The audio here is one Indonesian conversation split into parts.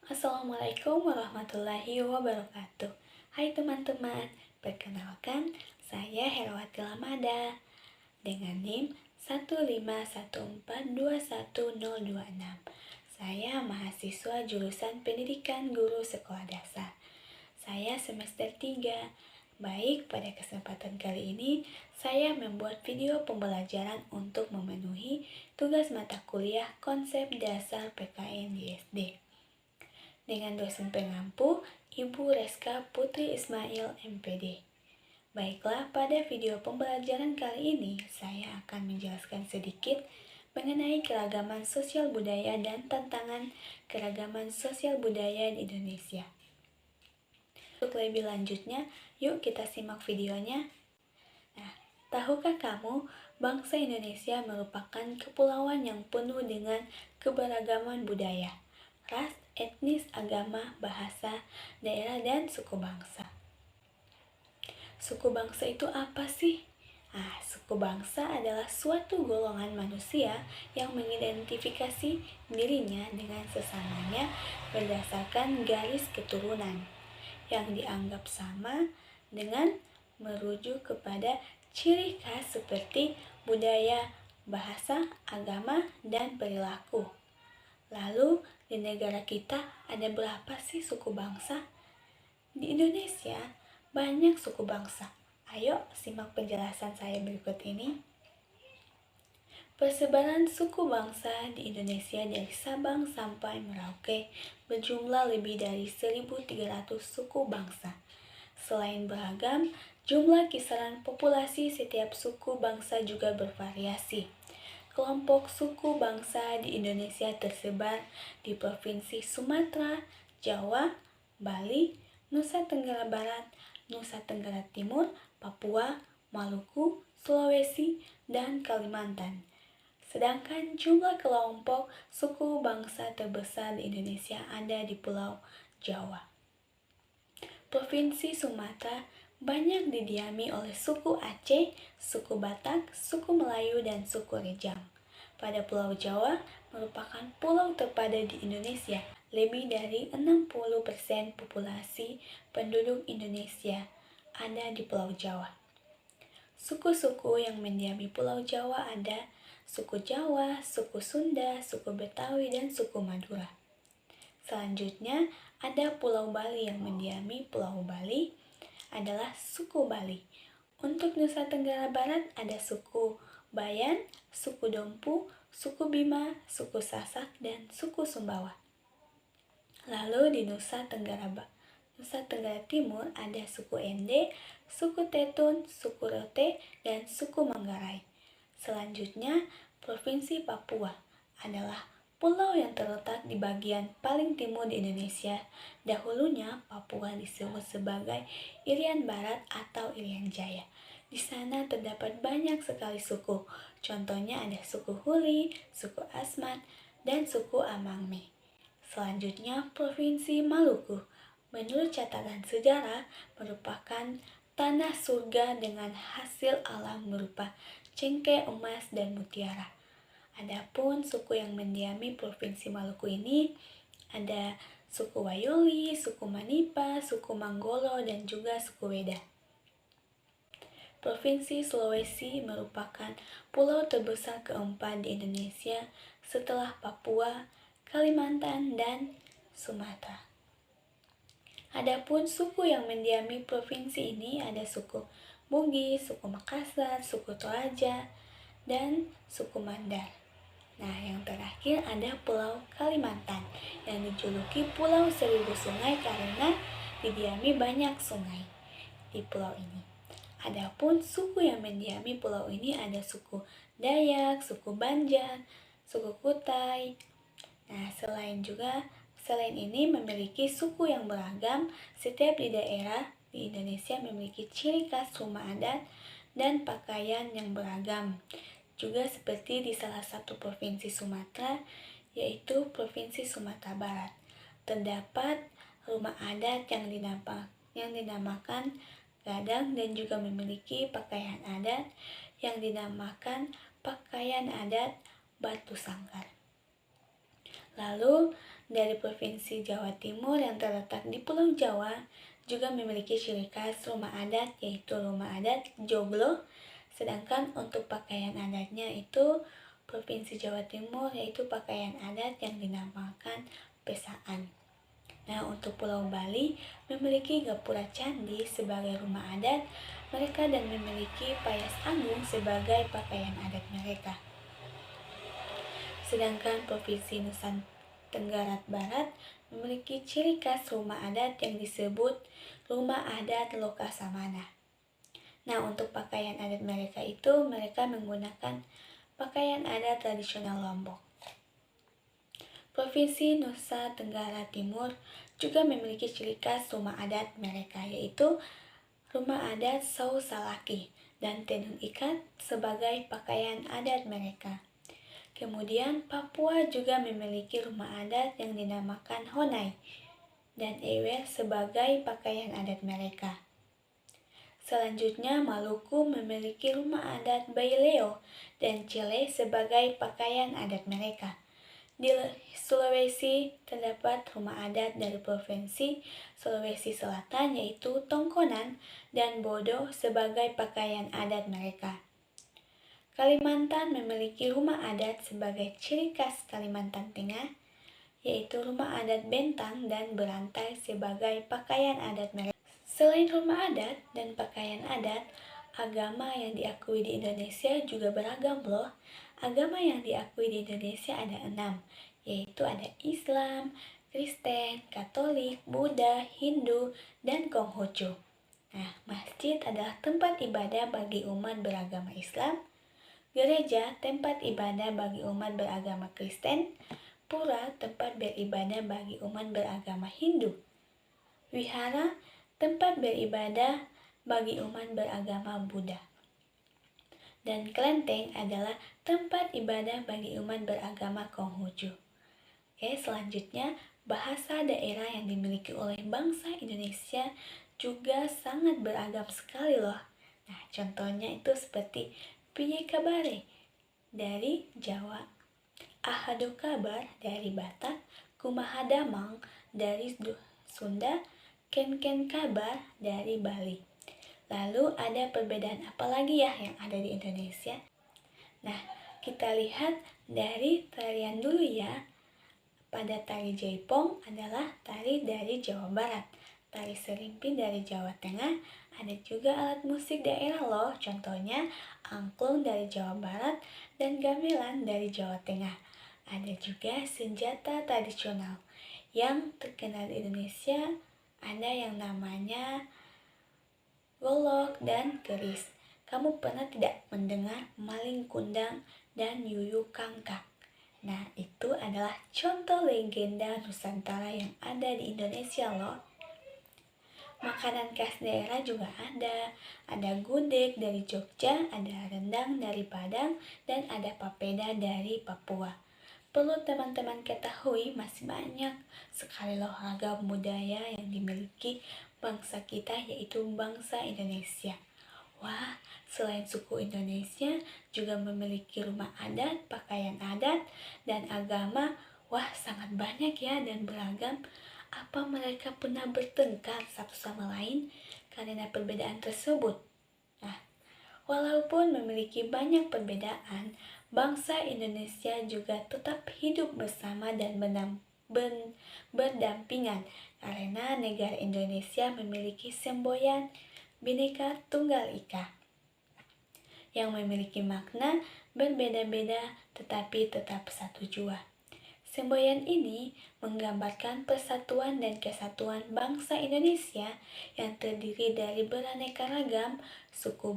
Assalamualaikum warahmatullahi wabarakatuh. Hai teman-teman, perkenalkan saya Herawati Lamada dengan NIM 151421026. Saya mahasiswa jurusan Pendidikan Guru Sekolah Dasar. Saya semester 3. Baik, pada kesempatan kali ini saya membuat video pembelajaran untuk memenuhi tugas mata kuliah konsep dasar PKN di SD. Dengan dosen pengampu, Ibu Reska Putri Ismail MPD. Baiklah, pada video pembelajaran kali ini saya akan menjelaskan sedikit mengenai keragaman sosial budaya dan tantangan keragaman sosial budaya di Indonesia. Untuk lebih lanjutnya, yuk kita simak videonya. Nah, tahukah kamu, bangsa Indonesia merupakan kepulauan yang penuh dengan keberagaman budaya, ras, etnis, agama, bahasa, daerah, dan suku bangsa. Suku bangsa itu apa sih? Suku bangsa adalah suatu golongan manusia yang mengidentifikasi dirinya dengan sesamanya berdasarkan garis keturunan yang dianggap sama dengan merujuk kepada ciri khas seperti budaya, bahasa, agama, dan perilaku. Lalu, di negara kita ada berapa sih suku bangsa? Di Indonesia, banyak suku bangsa. Ayo simak penjelasan saya berikut ini. Persebaran suku bangsa di Indonesia dari Sabang sampai Merauke berjumlah lebih dari 1.300 suku bangsa. Selain beragam, jumlah kisaran populasi setiap suku bangsa juga bervariasi. Kelompok suku bangsa di Indonesia tersebar di Provinsi Sumatera, Jawa, Bali, Nusa Tenggara Barat, Nusa Tenggara Timur, Papua, Maluku, Sulawesi, dan Kalimantan. Sedangkan jumlah kelompok suku bangsa terbesar di Indonesia ada di Pulau Jawa. Provinsi Sumatera banyak didiami oleh suku Aceh, suku Batak, suku Melayu, dan suku Rejang. Pada Pulau Jawa merupakan pulau terpadat di Indonesia. Lebih dari 60% populasi penduduk Indonesia ada di Pulau Jawa. Suku-suku yang mendiami Pulau Jawa ada suku Jawa, suku Sunda, suku Betawi, dan suku Madura. Selanjutnya ada Pulau Bali yang mendiami Pulau Bali adalah suku Bali. Untuk Nusa Tenggara Barat ada suku Bayan, suku Dompu, suku Bima, suku Sasak, dan suku Sumbawa. Lalu di Nusa Tenggara Timur ada suku Ende, suku Tetun, suku Rote, dan suku Manggarai. Selanjutnya, Provinsi Papua adalah pulau yang terletak di bagian paling timur di Indonesia. Dahulunya Papua disebut sebagai Irian Barat atau Irian Jaya. Di sana terdapat banyak sekali suku. Contohnya ada suku Huli, suku Asmat, dan suku Amangme. Selanjutnya, Provinsi Maluku. Menurut catatan sejarah, merupakan tanah surga dengan hasil alam berupa cengkeh, emas, dan mutiara. Adapun suku yang mendiami Provinsi Maluku ini ada suku Wayoli, suku Manipa, suku Manggolo, dan juga suku Weda. Provinsi Sulawesi merupakan pulau terbesar keempat di Indonesia setelah Papua, Kalimantan, dan Sumatera. Adapun suku yang mendiami provinsi ini ada suku Bugis, suku Makassar, suku Toraja, dan suku Mandar. Nah, yang terakhir ada Pulau Kalimantan yang dijuluki Pulau Seribu Sungai karena didiami banyak sungai di pulau ini. Adapun suku yang mendiami pulau ini ada suku Dayak, suku Banjar, suku Kutai. Nah, selain ini memiliki suku yang beragam. Setiap di daerah di Indonesia memiliki ciri khas rumah adat dan pakaian yang beragam. Juga seperti di salah satu provinsi Sumatera, yaitu Provinsi Sumatera Barat. Terdapat rumah adat yang dinamakan Gadang dan juga memiliki pakaian adat yang dinamakan pakaian adat Batu Sangkar. Lalu dari Provinsi Jawa Timur yang terletak di Pulau Jawa juga memiliki ciri khas rumah adat, yaitu rumah adat joglo. Sedangkan untuk pakaian adatnya itu Provinsi Jawa Timur yaitu pakaian adat yang dinamakan pesaan. Nah, untuk Pulau Bali memiliki gapura candi sebagai rumah adat mereka dan memiliki payas agung sebagai pakaian adat mereka. Sedangkan Provinsi Nusa Tenggara Barat memiliki ciri khas rumah adat yang disebut rumah adat Lokasamana. Nah, untuk pakaian adat mereka itu mereka menggunakan pakaian adat tradisional Lombok. Provinsi Nusa Tenggara Timur juga memiliki ciri khas rumah adat mereka, yaitu rumah adat Sausalaki dan tenun ikat sebagai pakaian adat mereka. Kemudian Papua juga memiliki rumah adat yang dinamakan Honai dan Ewer sebagai pakaian adat mereka. Selanjutnya Maluku memiliki rumah adat Baileo dan Chile sebagai pakaian adat mereka. Di Sulawesi terdapat rumah adat dari Provinsi Sulawesi Selatan yaitu Tongkonan dan Bodo sebagai pakaian adat mereka. Kalimantan memiliki rumah adat sebagai ciri khas Kalimantan Tengah yaitu rumah adat Bentang dan Berantai sebagai pakaian adat mereka. Selain rumah adat dan pakaian adat, agama yang diakui di Indonesia juga beragam loh. Agama yang diakui di Indonesia ada 6, yaitu ada Islam, Kristen, Katolik, Buddha, Hindu, dan Konghucu. Nah, masjid adalah tempat ibadah bagi umat beragama Islam, gereja tempat ibadah bagi umat beragama Kristen, pura tempat beribadah bagi umat beragama Hindu, wihara tempat beribadah bagi umat beragama Buddha. Dan kelenteng adalah tempat ibadah bagi umat beragama Konghucu. Oke, selanjutnya bahasa daerah yang dimiliki oleh bangsa Indonesia juga sangat beragam sekali loh. Nah, contohnya itu seperti piye kabare dari Jawa, ahado kabar dari Batak, kumaha damang dari Sunda, ken kabar dari Bali. Lalu ada perbedaan apa lagi ya yang ada di Indonesia? Nah, kita lihat dari tarian dulu ya. Pada tari Jaipong adalah tari dari Jawa Barat, tari Serimpi dari Jawa Tengah, ada juga alat musik daerah loh, contohnya angklung dari Jawa Barat dan gamelan dari Jawa Tengah. Ada juga senjata tradisional yang terkenal di Indonesia, ada yang namanya golok dan keris. Kamu pernah tidak mendengar maling kundang dan yuyu kangkak? Nah, itu adalah contoh legenda Nusantara yang ada di Indonesia loh. Makanan khas daerah juga ada. Ada gudeg dari Jogja, ada rendang dari Padang, dan ada papeda dari Papua. Perlu teman-teman ketahui masih banyak sekali loh ragam budaya yang dimiliki bangsa kita yaitu bangsa Indonesia. Wah, selain suku Indonesia juga memiliki rumah adat, pakaian adat, dan agama. Wah, sangat banyak ya dan beragam. Apa mereka pernah bertengkar satu sama lain karena perbedaan tersebut? Nah, walaupun memiliki banyak perbedaan, bangsa Indonesia juga tetap hidup bersama dan berdampingan karena negara Indonesia memiliki semboyan Bhinneka Tunggal Ika yang memiliki makna berbeda-beda tetapi tetap satu jua. Semboyan ini menggambarkan persatuan dan kesatuan bangsa Indonesia yang terdiri dari beraneka ragam suku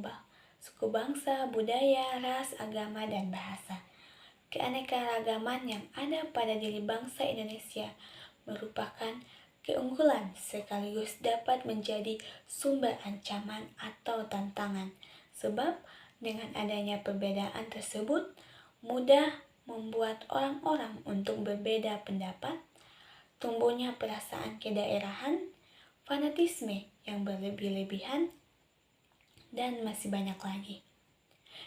bangsa, budaya, ras, agama, dan bahasa. Keanekaragaman yang ada pada diri bangsa Indonesia merupakan keunggulan sekaligus dapat menjadi sumber ancaman atau tantangan. Sebab dengan adanya perbedaan tersebut mudah membuat orang-orang untuk berbeda pendapat, tumbuhnya perasaan kedaerahan, fanatisme yang berlebih-lebihan, dan masih banyak lagi.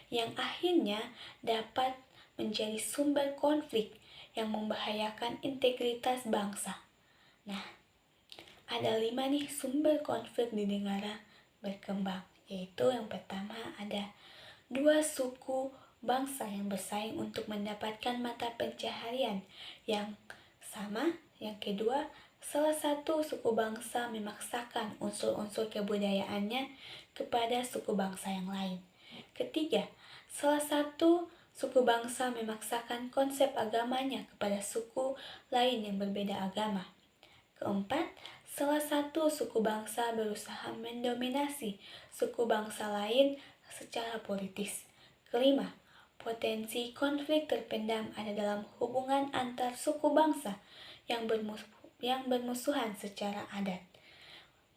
Yang akhirnya dapat menjadi sumber konflik yang membahayakan integritas bangsa. Nah, ada 5 nih sumber konflik di negara berkembang, yaitu yang pertama ada 2 suku bangsa yang bersaing untuk mendapatkan mata pencaharian yang sama. Yang kedua, salah satu suku bangsa memaksakan unsur-unsur kebudayaannya kepada suku bangsa yang lain. Ketiga, salah satu suku bangsa memaksakan konsep agamanya kepada suku lain yang berbeda agama. Keempat, salah satu suku bangsa berusaha mendominasi suku bangsa lain secara politis. Kelima, potensi konflik terpendam ada dalam hubungan antar suku bangsa yang bermusuhan secara adat.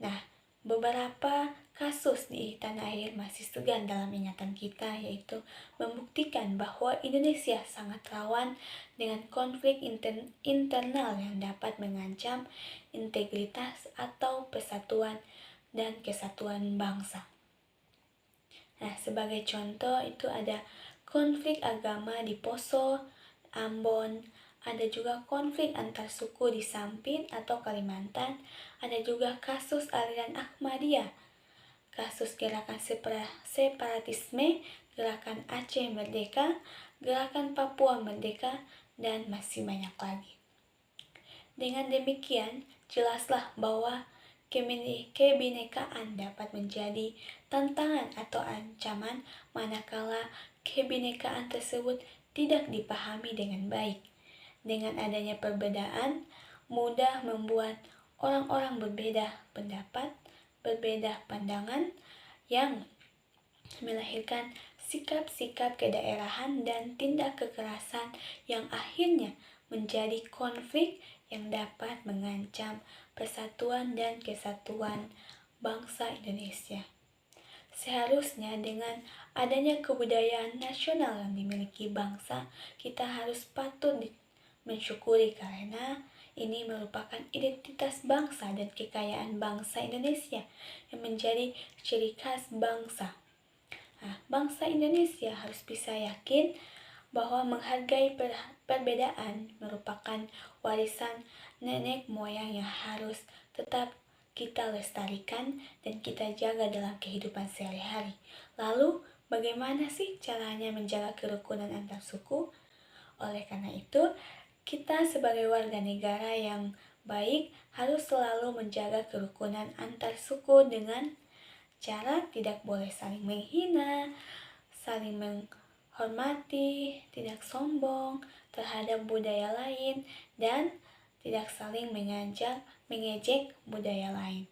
Nah, beberapa kasus di tanah air masih segan dalam ingatan kita, yaitu membuktikan bahwa Indonesia sangat rawan dengan konflik internal yang dapat mengancam integritas atau persatuan dan kesatuan bangsa. Nah, sebagai contoh itu ada konflik agama di Poso, Ambon, ada juga konflik antar suku di Sampit atau Kalimantan, ada juga kasus aliran Ahmadiyah, kasus gerakan separatisme, gerakan Aceh Merdeka, gerakan Papua Merdeka, dan masih banyak lagi. Dengan demikian, jelaslah bahwa kebinekaan dapat menjadi tantangan atau ancaman manakala kebinekaan tersebut tidak dipahami dengan baik. Dengan adanya perbedaan, mudah membuat orang-orang berbeda pendapat, berbeda pandangan, yang melahirkan sikap-sikap kedaerahan dan tindak kekerasan yang akhirnya menjadi konflik yang dapat mengancam persatuan dan kesatuan bangsa Indonesia. Seharusnya dengan adanya kebudayaan nasional yang dimiliki bangsa, kita harus patut mensyukuri karena ini merupakan identitas bangsa dan kekayaan bangsa Indonesia yang menjadi ciri khas bangsa. Nah, bangsa Indonesia harus bisa yakin bahwa menghargai perbedaan merupakan warisan nenek moyang yang harus tetap kita lestarikan dan kita jaga dalam kehidupan sehari-hari. Lalu, bagaimana sih caranya menjaga kerukunan antar suku? Oleh karena itu, kita sebagai warga negara yang baik harus selalu menjaga kerukunan antar suku dengan cara tidak boleh saling menghina, saling menghormati, tidak sombong terhadap budaya lain, dan tidak saling mengejek budaya lain.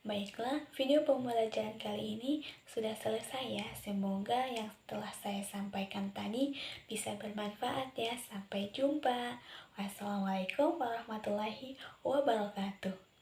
Baiklah, video pembelajaran kali ini sudah selesai ya. Semoga yang telah saya sampaikan tadi bisa bermanfaat ya. Sampai jumpa. Wassalamualaikum warahmatullahi wabarakatuh.